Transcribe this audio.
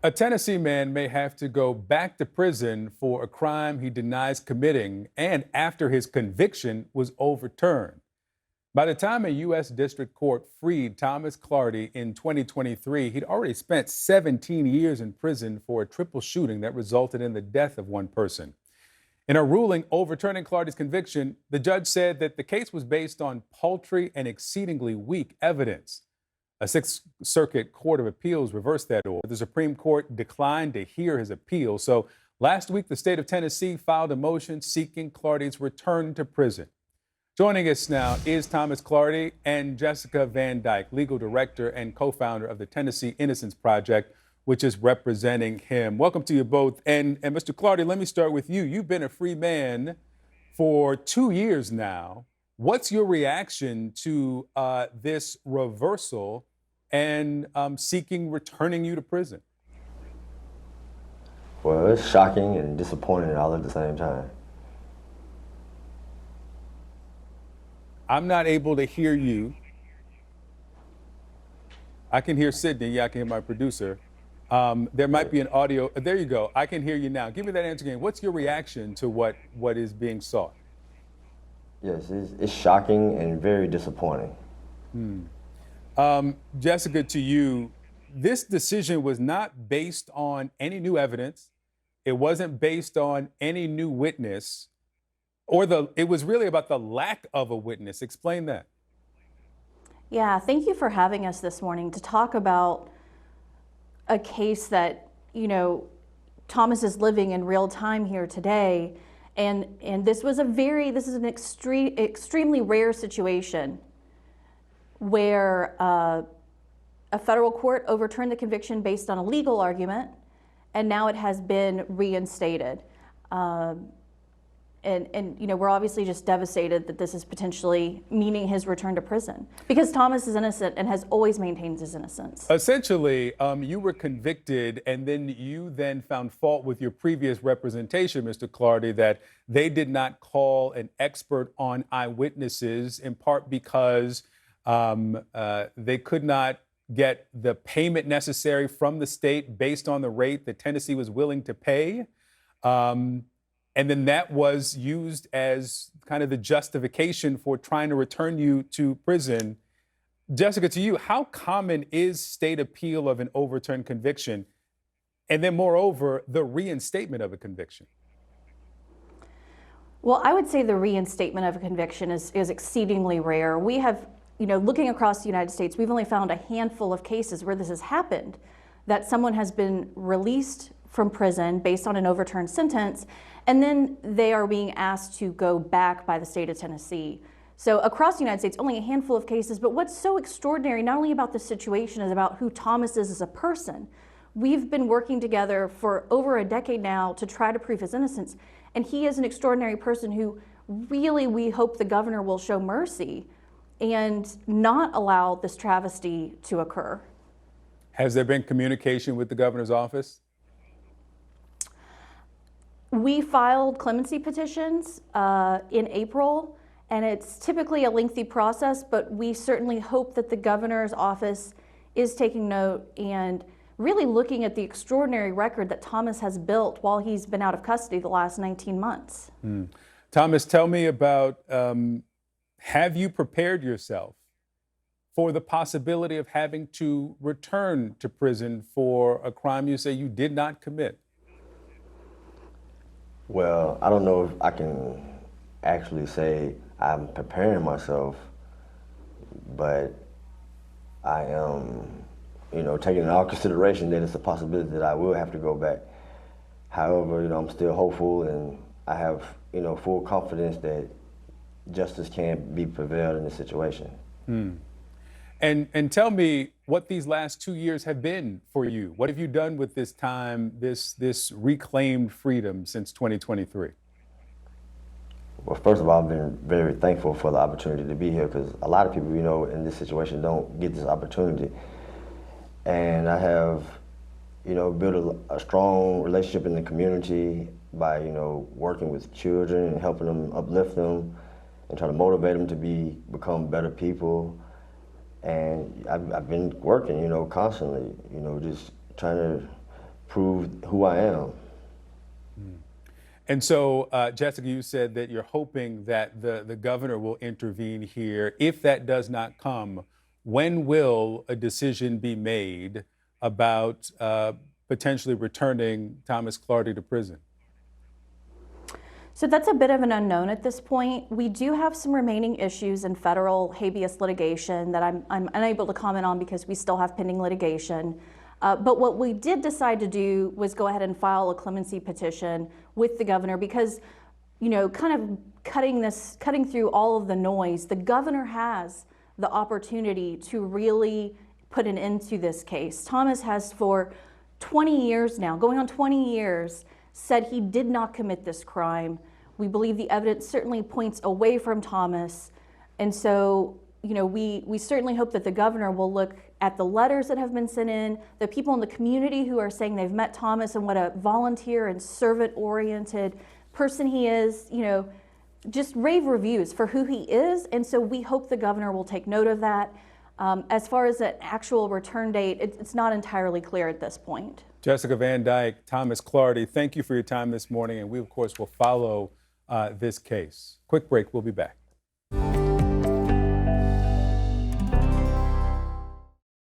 A Tennessee man may have to go back to prison for a crime he denies committing and after his conviction was overturned. By the time a U.S. District Court freed Thomas Clardy in 2023, he'd already spent 17 years in prison for a triple shooting that resulted in the death of one person. In a ruling overturning Clardy's conviction, the judge said that the case was based on paltry and exceedingly weak evidence. A Sixth Circuit Court of Appeals reversed that order. The Supreme Court declined to hear his appeal. So last week, the state of Tennessee filed a motion seeking Clardy's return to prison. Joining us now is Thomas Clardy and Jessica Van Dyke, legal director and co-founder of the Tennessee Innocence Project, which is representing him. Welcome to you both. And Mr. Clardy, let me start with you. You've been a free man for 2 years now. What's your reaction to this reversal and seeking returning you to prison? Well, it's shocking and disappointing all at the same time. I'm not able to hear you. I can hear Sydney. Yeah, I can hear my producer. There might be an audio. There you go. I can hear you now. Give me that answer again. What's your reaction to what is being sought? Yes, it's shocking and very disappointing. Jessica, to you, this decision was not based on any new evidence. It wasn't based on any new witness, it was really about the lack of a witness. Explain that. Yeah, thank you for having us this morning to talk about a case that, Thomas is living in real time here today. And this is an extremely rare situation where a federal court overturned the conviction based on a legal argument, and now it has been reinstated. We're obviously just devastated that this is potentially meaning his return to prison because Thomas is innocent and has always maintained his innocence. Essentially, you were convicted and then you found fault with your previous representation, Mr. Clardy, that they did not call an expert on eyewitnesses, in part because they could not get the payment necessary from the state based on the rate that Tennessee was willing to pay. And then that was used as kind of the justification for trying to return you to prison. Jessica, to you, how common is state appeal of an overturned conviction? And then moreover, the reinstatement of a conviction? Well, I would say the reinstatement of a conviction is exceedingly rare. We have, looking across the United States, we've only found a handful of cases where this has happened, that someone has been released from prison based on an overturned sentence, and then they are being asked to go back by the state of Tennessee. So across the United States, only a handful of cases, but what's so extraordinary, not only about this situation, is about who Thomas is as a person. We've been working together for over a decade now to try to prove his innocence, and he is an extraordinary person who really, we hope the governor will show mercy and not allow this travesty to occur. Has there been communication with the governor's office? We filed clemency petitions in April, and it's typically a lengthy process, but we certainly hope that the governor's office is taking note and really looking at the extraordinary record that Thomas has built while he's been out of custody the last 19 months. Thomas, tell me about, have you prepared yourself for the possibility of having to return to prison for a crime you say you did not commit? Well, I don't know if I can actually say I'm preparing myself, but I am, taking in all consideration that it's a possibility that I will have to go back. However, I'm still hopeful, and I have, full confidence that justice can be prevailed in this situation. And tell me what these last 2 years have been for you. What have you done with this time, this reclaimed freedom since 2023? Well, first of all, I've been very thankful for the opportunity to be here because a lot of people, in this situation don't get this opportunity. And I have, built a strong relationship in the community by, working with children and helping them, uplift them, and try to motivate them to become better people. And I've been working, constantly, just trying to prove who I am. And so, Jessica, you said that you're hoping that the governor will intervene here. If that does not come, when will a decision be made about potentially returning Thomas Clardy to prison? So that's a bit of an unknown at this point. We do have some remaining issues in federal habeas litigation that I'm unable to comment on because we still have pending litigation. But what we did decide to do was go ahead and file a clemency petition with the governor because, you know, kind of cutting through all of the noise, the governor has the opportunity to really put an end to this case. Thomas has for 20 years now, going on 20 years, said he did not commit this crime. We believe the evidence certainly points away from Thomas. And so, you know, we certainly hope that the governor will look at the letters that have been sent in, the people in the community who are saying they've met Thomas and what a volunteer and servant-oriented person he is, you know, just rave reviews for who he is. And so we hope the governor will take note of that. As far as an actual return date, it's not entirely clear at this point. Jessica Van Dyke, Thomas Clardy, thank you for your time this morning. And we, of course, will follow this case. Quick break. We'll be back.